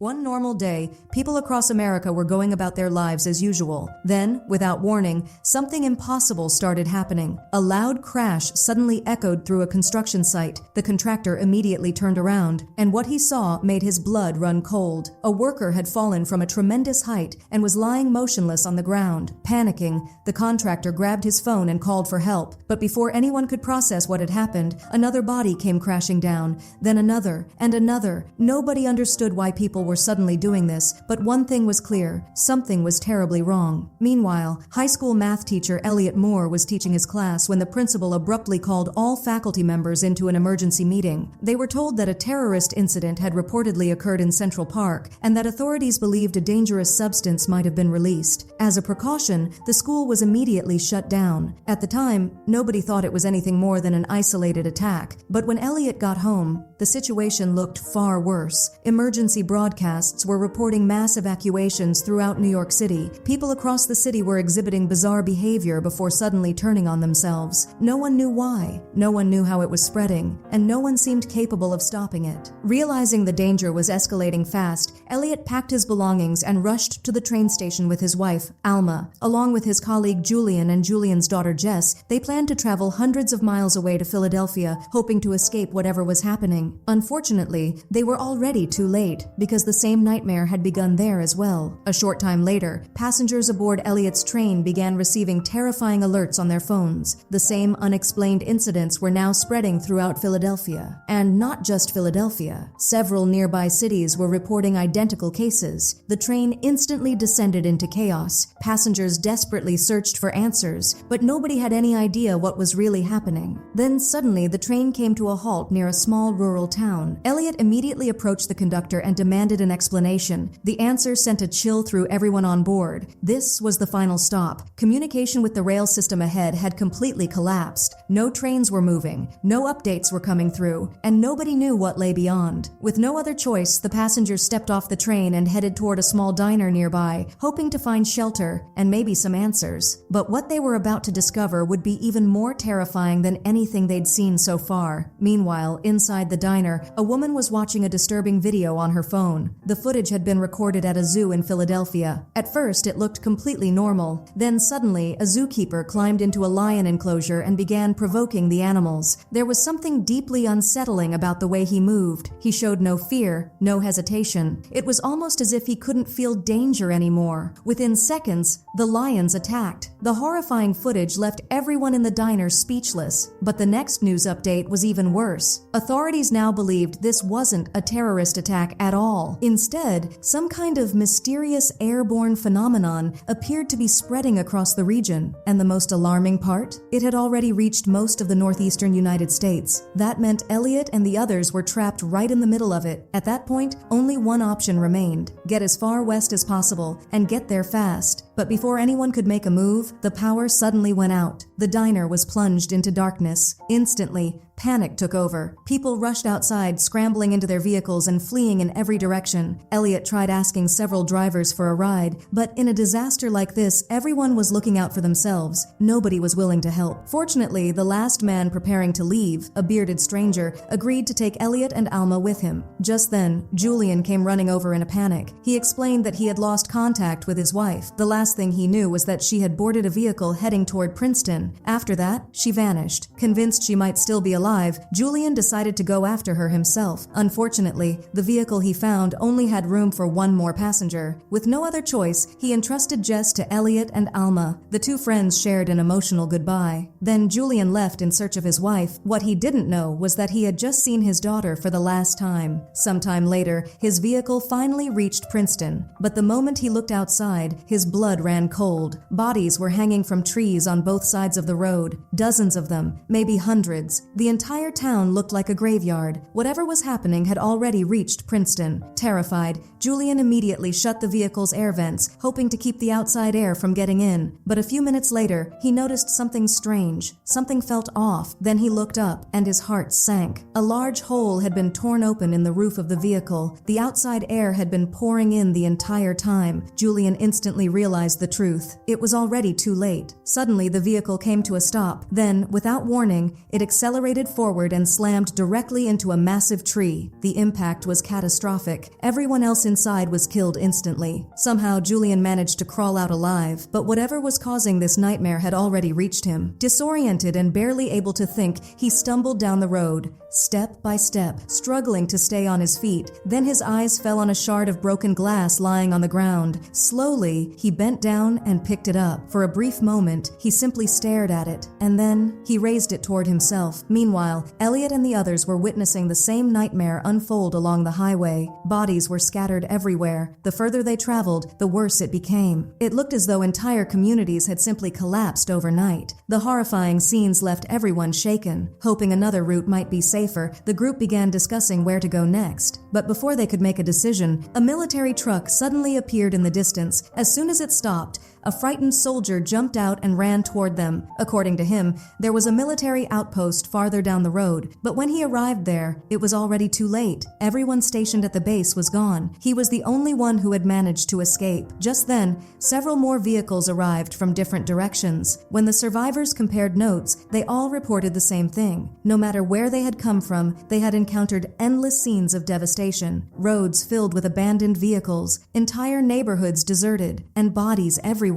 One normal day, people across America were going about their lives as usual. Then, without warning, something impossible started happening. A loud crash suddenly echoed through a construction site. The contractor immediately turned around, and what he saw made his blood run cold. A worker had fallen from a tremendous height and was lying motionless on the ground. Panicking, the contractor grabbed his phone and called for help. But before anyone could process what had happened, another body came crashing down, then another, and another. Nobody understood why people were suddenly doing this, but one thing was clear: something was terribly wrong. Meanwhile, high school math teacher Elliot Moore was teaching his class when the principal abruptly called all faculty members into an emergency meeting. They were told that a terrorist incident had reportedly occurred in Central Park and that authorities believed a dangerous substance might have been released. As a precaution, the school was immediately shut down. At the time, nobody thought it was anything more than an isolated attack, but when Elliot got home, the situation looked far worse. Emergency broadcasts were reporting mass evacuations throughout New York City. People across the city were exhibiting bizarre behavior before suddenly turning on themselves. No one knew why, no one knew how it was spreading, and no one seemed capable of stopping it. Realizing the danger was escalating fast, Elliot packed his belongings and rushed to the train station with his wife, Alma. Along with his colleague Julian and Julian's daughter Jess, they planned to travel hundreds of miles away to Philadelphia, hoping to escape whatever was happening. Unfortunately, they were already too late, because the same nightmare had begun there as well. A short time later, passengers aboard Elliot's train began receiving terrifying alerts on their phones. The same unexplained incidents were now spreading throughout Philadelphia. And not just Philadelphia. Several nearby cities were reporting identical cases. The train instantly descended into chaos. Passengers desperately searched for answers, but nobody had any idea what was really happening. Then suddenly, the train came to a halt near a small rural town. Elliot immediately approached the conductor and demanded an explanation. The answer sent a chill through everyone on board. This was the final stop. Communication with the rail system ahead had completely collapsed. No trains were moving, no updates were coming through, and nobody knew what lay beyond. With no other choice, the passengers stepped off the train and headed toward a small diner nearby, hoping to find shelter and maybe some answers. But what they were about to discover would be even more terrifying than anything they'd seen so far. Meanwhile, inside the diner, a woman was watching a disturbing video on her phone. The footage had been recorded at a zoo in Philadelphia. At first, it looked completely normal. Then suddenly, a zookeeper climbed into a lion enclosure and began provoking the animals. There was something deeply unsettling about the way he moved. He showed no fear, no hesitation. It was almost as if he couldn't feel danger anymore. Within seconds, the lions attacked. The horrifying footage left everyone in the diner speechless. But the next news update was even worse. Authorities now believed this wasn't a terrorist attack at all. Instead, some kind of mysterious airborne phenomenon appeared to be spreading across the region. And the most alarming part? It had already reached most of the northeastern United States. That meant Elliot and the others were trapped right in the middle of it. At that point, only one option remained: get as far west as possible and get there fast. But before anyone could make a move, the power suddenly went out. The diner was plunged into darkness. Instantly, panic took over. People rushed outside, scrambling into their vehicles and fleeing in every direction. Elliot tried asking several drivers for a ride, but in a disaster like this, everyone was looking out for themselves. Nobody was willing to help. Fortunately, the last man preparing to leave, a bearded stranger, agreed to take Elliot and Alma with him. Just then, Julian came running over in a panic. He explained that he had lost contact with his wife. The last thing he knew was that she had boarded a vehicle heading toward Princeton. After that, she vanished. Convinced she might still be alive, Julian decided to go after her himself. Unfortunately, the vehicle he found only had room for one more passenger. With no other choice, he entrusted Jess to Elliot and Alma. The two friends shared an emotional goodbye. Then Julian left in search of his wife. What he didn't know was that he had just seen his daughter for the last time. Sometime later, his vehicle finally reached Princeton. But the moment he looked outside, his blood ran cold. Bodies were hanging from trees on both sides of the road. Dozens of them, maybe hundreds. The entire town looked like a graveyard. Whatever was happening had already reached Princeton. Terrified, Julian immediately shut the vehicle's air vents, hoping to keep the outside air from getting in. But a few minutes later, he noticed something strange. Something felt off. Then he looked up, and his heart sank. A large hole had been torn open in the roof of the vehicle. The outside air had been pouring in the entire time. Julian instantly realized realized the truth. It was already too late. Suddenly, the vehicle came to a stop. Then, without warning, it accelerated forward and slammed directly into a massive tree. The impact was catastrophic. Everyone else inside was killed instantly. Somehow, Julian managed to crawl out alive, but whatever was causing this nightmare had already reached him. Disoriented and barely able to think, he stumbled down the road, step by step, struggling to stay on his feet. Then his eyes fell on a shard of broken glass lying on the ground. Slowly, he bent down and picked it up. For a brief moment, he simply stared at it, and then he raised it toward himself. Meanwhile, Elliot and the others were witnessing the same nightmare unfold along the highway. Bodies were scattered everywhere. The further they traveled, the worse it became. It looked as though entire communities had simply collapsed overnight. The horrifying scenes left everyone shaken. Hoping another route might be safer, the group began discussing where to go next. But before they could make a decision, a military truck suddenly appeared in the distance. As soon as it stopped, a frightened soldier jumped out and ran toward them. According to him, there was a military outpost farther down the road, but when he arrived there, it was already too late. Everyone stationed at the base was gone. He was the only one who had managed to escape. Just then, several more vehicles arrived from different directions. When the survivors compared notes, they all reported the same thing. No matter where they had come from, they had encountered endless scenes of devastation. Roads filled with abandoned vehicles, entire neighborhoods deserted, and bodies everywhere.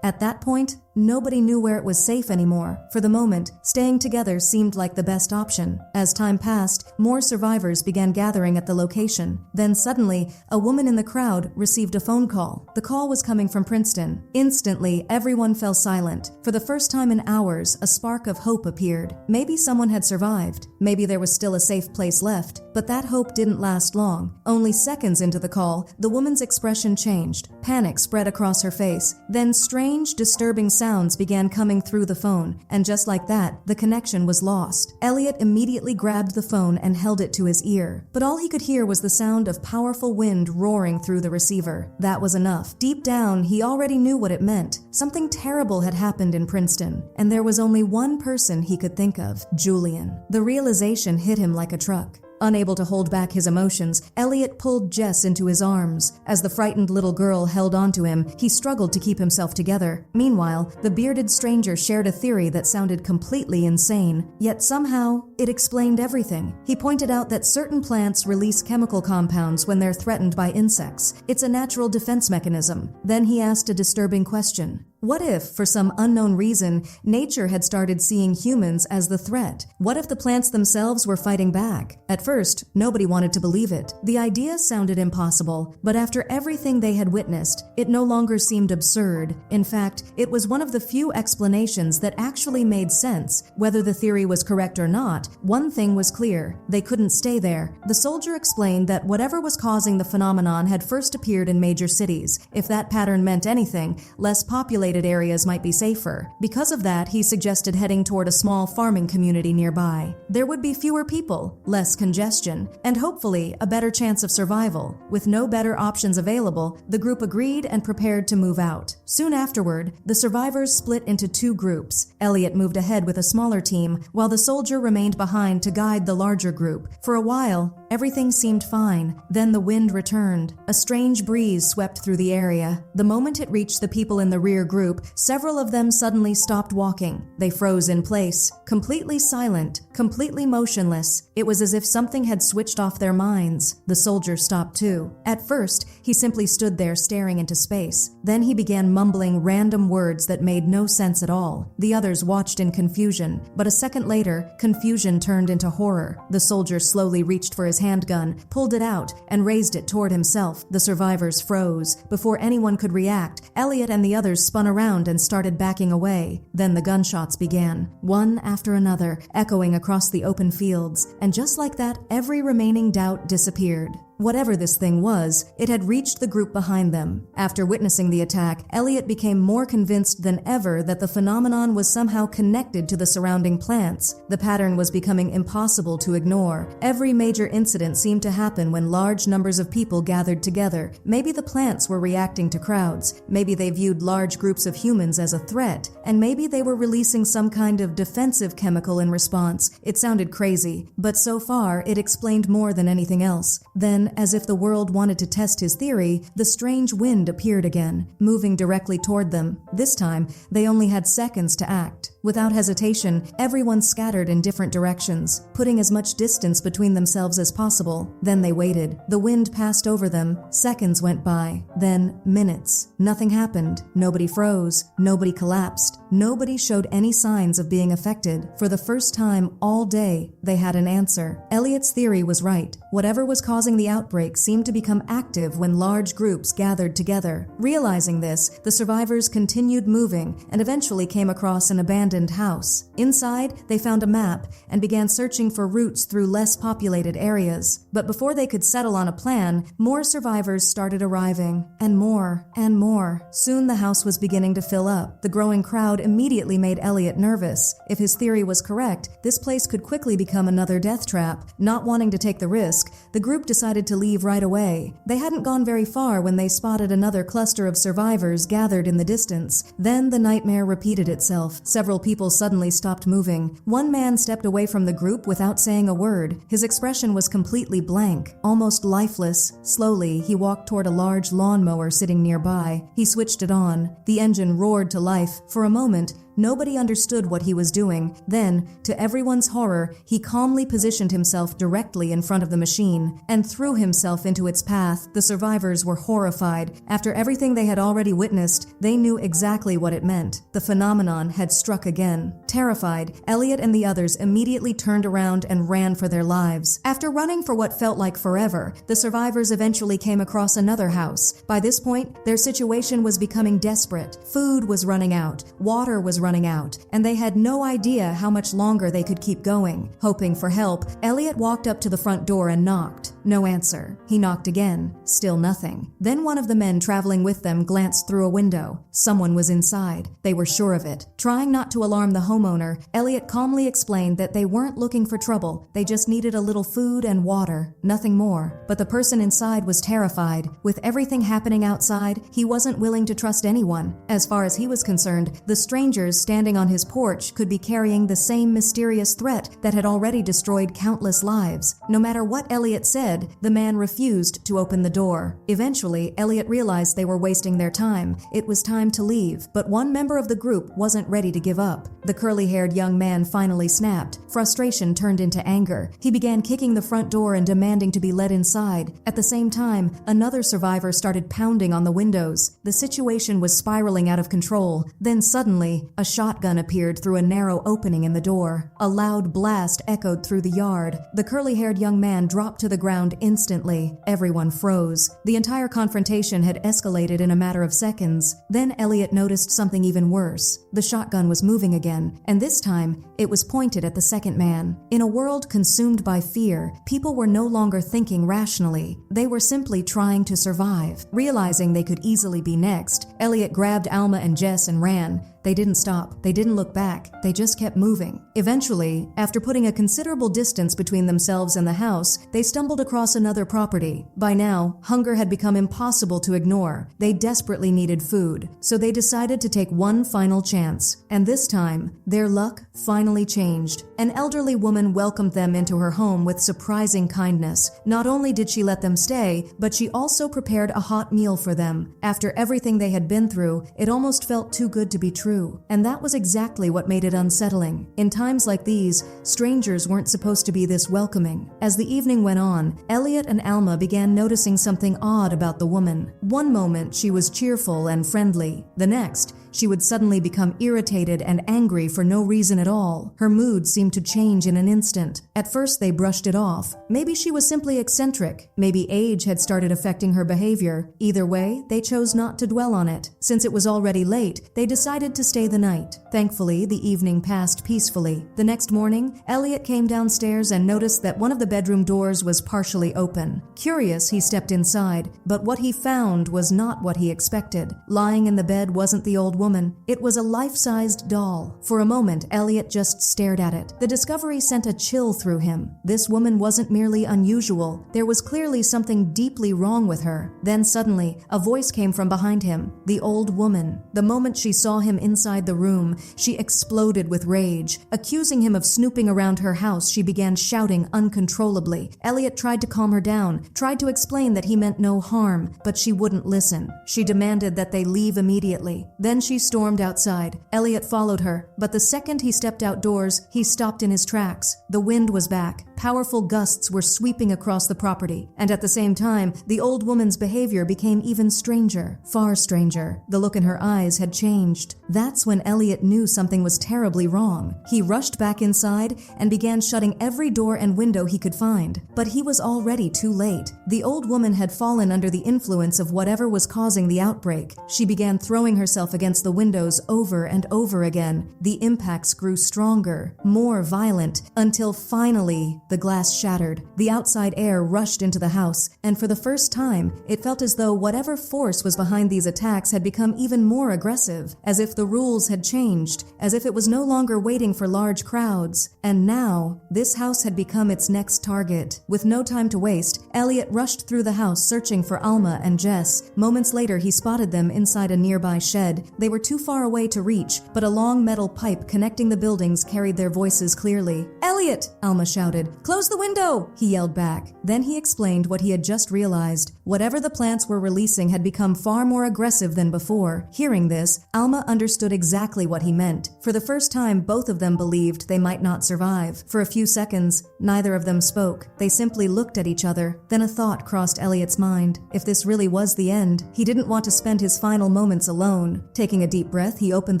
At that point, nobody knew where it was safe anymore. For the moment, staying together seemed like the best option. As time passed, more survivors began gathering at the location. Then suddenly, a woman in the crowd received a phone call. The call was coming from Princeton. Instantly, everyone fell silent. For the first time in hours, a spark of hope appeared. Maybe someone had survived. Maybe there was still a safe place left. But that hope didn't last long. Only seconds into the call, the woman's expression changed. Panic spread across her face. Then strange, disturbing sounds began coming through the phone, and just like that, the connection was lost. Elliot immediately grabbed the phone and held it to his ear, but all he could hear was the sound of powerful wind roaring through the receiver. That was enough. Deep down, he already knew what it meant. Something terrible had happened in Princeton, and there was only one person he could think of: Julian. The realization hit him like a truck. Unable to hold back his emotions, Elliot pulled Jess into his arms. As the frightened little girl held onto him, he struggled to keep himself together. Meanwhile, the bearded stranger shared a theory that sounded completely insane, yet somehow, it explained everything. He pointed out that certain plants release chemical compounds when they're threatened by insects. It's a natural defense mechanism. Then he asked a disturbing question. What if, for some unknown reason, nature had started seeing humans as the threat? What if the plants themselves were fighting back? At first, nobody wanted to believe it. The idea sounded impossible, but after everything they had witnessed, it no longer seemed absurd. In fact, it was one of the few explanations that actually made sense. Whether the theory was correct or not, one thing was clear: they couldn't stay there. The soldier explained that whatever was causing the phenomenon had first appeared in major cities. If that pattern meant anything, less populated areas might be safer. Because of that, he suggested heading toward a small farming community nearby. There would be fewer people, less congestion, and hopefully a better chance of survival. With no better options available, the group agreed and prepared to move out. Soon afterward, the survivors split into two groups. Elliot moved ahead with a smaller team, while the soldier remained behind to guide the larger group. For a while, everything seemed fine. Then the wind returned. A strange breeze swept through the area. The moment it reached the people in the rear group, several of them suddenly stopped walking. They froze in place, completely silent, completely motionless. It was as if something had switched off their minds. The soldier stopped too. At first, he simply stood there staring into space. Then he began mumbling random words that made no sense at all. The others watched in confusion, but a second later, confusion turned into horror. The soldier slowly reached for his handgun, pulled it out, and raised it toward himself. The survivors froze. Before anyone could react, Elliot and the others spun around and started backing away. Then the gunshots began, one after another, echoing across the open fields, and just like that, every remaining doubt disappeared. Whatever this thing was, it had reached the group behind them. After witnessing the attack, Elliot became more convinced than ever that the phenomenon was somehow connected to the surrounding plants. The pattern was becoming impossible to ignore. Every major incident seemed to happen when large numbers of people gathered together. Maybe the plants were reacting to crowds. Maybe they viewed large groups of humans as a threat. And maybe they were releasing some kind of defensive chemical in response. It sounded crazy, but so far it explained more than anything else. Then, Then, as if the world wanted to test his theory, the strange wind appeared again, moving directly toward them. This time, they only had seconds to act. Without hesitation, everyone scattered in different directions, putting as much distance between themselves as possible. Then they waited. The wind passed over them. Seconds went by. Then minutes. Nothing happened. Nobody froze. Nobody collapsed. Nobody showed any signs of being affected. For the first time all day, they had an answer. Elliot's theory was right. Whatever was causing the outbreak seemed to become active when large groups gathered together. Realizing this, the survivors continued moving and eventually came across an abandoned house. Inside, they found a map and began searching for routes through less populated areas. But before they could settle on a plan, more survivors started arriving, and more and more. Soon the house was beginning to fill up. The growing crowd immediately made Elliot nervous. If his theory was correct, this place could quickly become another death trap. Not wanting to take the risk, the group decided to leave right away. They hadn't gone very far when they spotted another cluster of survivors gathered in the distance. Then the nightmare repeated itself. Several people suddenly stopped moving. One man stepped away from the group without saying a word. His expression was completely blank, almost lifeless. Slowly, he walked toward a large lawnmower sitting nearby. He switched it on. The engine roared to life. For a moment, nobody understood what he was doing. Then, to everyone's horror, he calmly positioned himself directly in front of the machine and threw himself into its path. The survivors were horrified. After everything they had already witnessed, they knew exactly what it meant. The phenomenon had struck again. Terrified, Elliot and the others immediately turned around and ran for their lives. After running for what felt like forever, the survivors eventually came across another house. By this point, their situation was becoming desperate. Food was running out. Water was running out, and they had no idea how much longer they could keep going. Hoping for help, Elliot walked up to the front door and knocked. No answer. He knocked again. Still nothing. Then one of the men traveling with them glanced through a window. Someone was inside. They were sure of it. Trying not to alarm the homeowner, Elliot calmly explained that they weren't looking for trouble. They just needed a little food and water. Nothing more. But the person inside was terrified. With everything happening outside, he wasn't willing to trust anyone. As far as he was concerned, the strangers standing on his porch could be carrying the same mysterious threat that had already destroyed countless lives. No matter what Elliot said, the man refused to open the door. Eventually, Elliot realized they were wasting their time. It was time to leave, but one member of the group wasn't ready to give up. The curly-haired young man finally snapped. Frustration turned into anger. He began kicking the front door and demanding to be let inside. At the same time, another survivor started pounding on the windows. The situation was spiraling out of control. Then suddenly, a shotgun appeared through a narrow opening in the door. A loud blast echoed through the yard. The curly-haired young man dropped to the ground instantly. Everyone froze. The entire confrontation had escalated in a matter of seconds. Then Elliot noticed something even worse. The shotgun was moving again, and this time, it was pointed at the second man. In a world consumed by fear, people were no longer thinking rationally. They were simply trying to survive. Realizing they could easily be next, Elliot grabbed Alma and Jess and ran. They didn't stop. They didn't look back. They just kept moving. Eventually, after putting a considerable distance between themselves and the house, they stumbled across another property. By now, hunger had become impossible to ignore. They desperately needed food, so they decided to take one final chance. And this time, their luck finally changed. An elderly woman welcomed them into her home with surprising kindness. Not only did she let them stay, but she also prepared a hot meal for them. After everything they had been through, it almost felt too good to be true. And that was exactly what made it unsettling. In times like these, strangers weren't supposed to be this welcoming. As the evening went on, Elliot and Alma began noticing something odd about the woman. One moment, she was cheerful and friendly. The next, she would suddenly become irritated and angry for no reason at all. Her mood seemed to change in an instant. At first, they brushed it off. Maybe she was simply eccentric. Maybe age had started affecting her behavior. Either way, they chose not to dwell on it. Since it was already late, they decided to stay the night. Thankfully, the evening passed peacefully. The next morning, Elliot came downstairs and noticed that one of the bedroom doors was partially open. Curious, he stepped inside, but what he found was not what he expected. Lying in the bed wasn't the old woman. It was a life-sized doll. For a moment, Elliot just stared at it. The discovery sent a chill through him. This woman wasn't merely unusual. There was clearly something deeply wrong with her. Then suddenly, a voice came from behind him. The old woman. The moment she saw him inside the room, she exploded with rage. Accusing him of snooping around her house, she began shouting uncontrollably. Elliot tried to calm her down, tried to explain that he meant no harm, but she wouldn't listen. She demanded that they leave immediately. Then she stormed outside. Elliot followed her, but the second he stepped outdoors, he stopped in his tracks. The wind was back. Powerful gusts were sweeping across the property, and at the same time, the old woman's behavior became even stranger, far stranger. The look in her eyes had changed. That's when Elliot knew something was terribly wrong. He rushed back inside and began shutting every door and window he could find. But he was already too late. The old woman had fallen under the influence of whatever was causing the outbreak. She began throwing herself against the windows over and over again. The impacts grew stronger, more violent, until finally the glass shattered. The outside air rushed into the house, and for the first time, it felt as though whatever force was behind these attacks had become even more aggressive, as if the rules had changed, as if it was no longer waiting for large crowds. And now, this house had become its next target. With no time to waste, Elliot rushed through the house searching for Alma and Jess. Moments later, he spotted them inside a nearby shed. They were too far away to reach, but a long metal pipe connecting the buildings carried their voices clearly. "Elliot!" Alma shouted. "Close the window!" he yelled back. Then he explained what he had just realized. Whatever the plants were releasing had become far more aggressive than before. Hearing this, Alma understood exactly what he meant. For the first time, both of them believed they might not survive. For a few seconds, neither of them spoke. They simply looked at each other. Then a thought crossed Elliot's mind. If this really was the end, he didn't want to spend his final moments alone. Taking a deep breath, he opened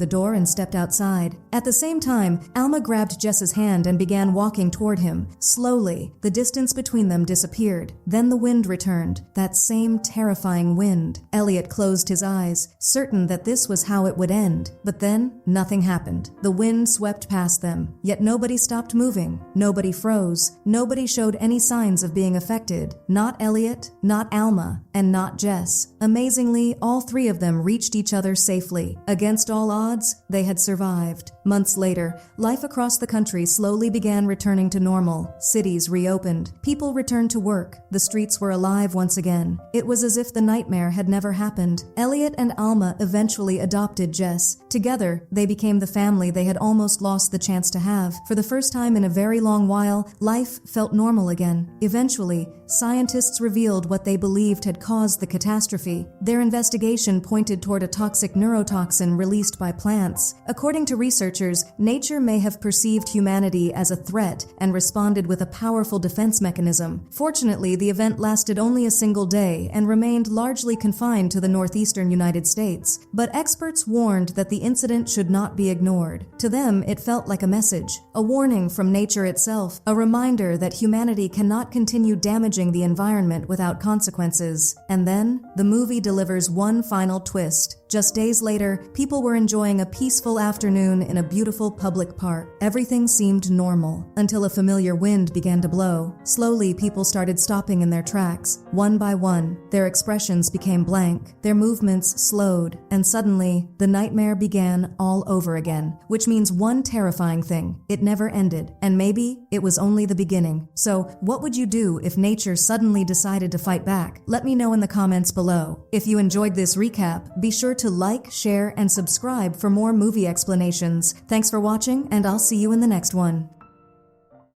the door and stepped outside. At the same time, Alma grabbed Jess's hand and began walking toward him. Slowly, the distance between them disappeared. Then the wind returned, that same terrifying wind. Elliot closed his eyes, certain that this was how it would end. But then, nothing happened. The wind swept past them, yet nobody stopped moving. Nobody froze. Nobody showed any signs of being affected. Not Elliot, not Alma, and not Jess. Amazingly, all three of them reached each other safely. Against all odds, they had survived. Months later, life across the country slowly began returning to normal. Cities reopened. People returned to work. The streets were alive once again. It was as if the nightmare had never happened. Elliot and Alma eventually adopted Jess. Together, they became the family they had almost lost the chance to have. For the first time in a very long while, life felt normal again. Eventually, scientists revealed what they believed had caused the catastrophe. Their investigation pointed toward a toxic neurotoxin released by plants. According to researchers, nature may have perceived humanity as a threat and responded with a powerful defense mechanism. Fortunately, the event lasted only a single day and remained largely confined to the northeastern United States. But experts warned that the incident should not be ignored. To them, it felt like a message, a warning from nature itself, a reminder that humanity cannot continue damaging the environment without consequences. And then, the movie delivers one final twist. Just days later, people were enjoying a peaceful afternoon in a beautiful public park. Everything seemed normal, until a familiar wind began to blow. Slowly, people started stopping in their tracks. One by one, their expressions became blank, their movements slowed, and suddenly, the nightmare began all over again. Which means one terrifying thing: it never ended, and maybe it was only the beginning. So, what would you do if nature suddenly decided to fight back? Let me know in the comments below. If you enjoyed this recap, be sure to like, share, and subscribe for more movie explanations. Thanks for watching, and I'll see you in the next one.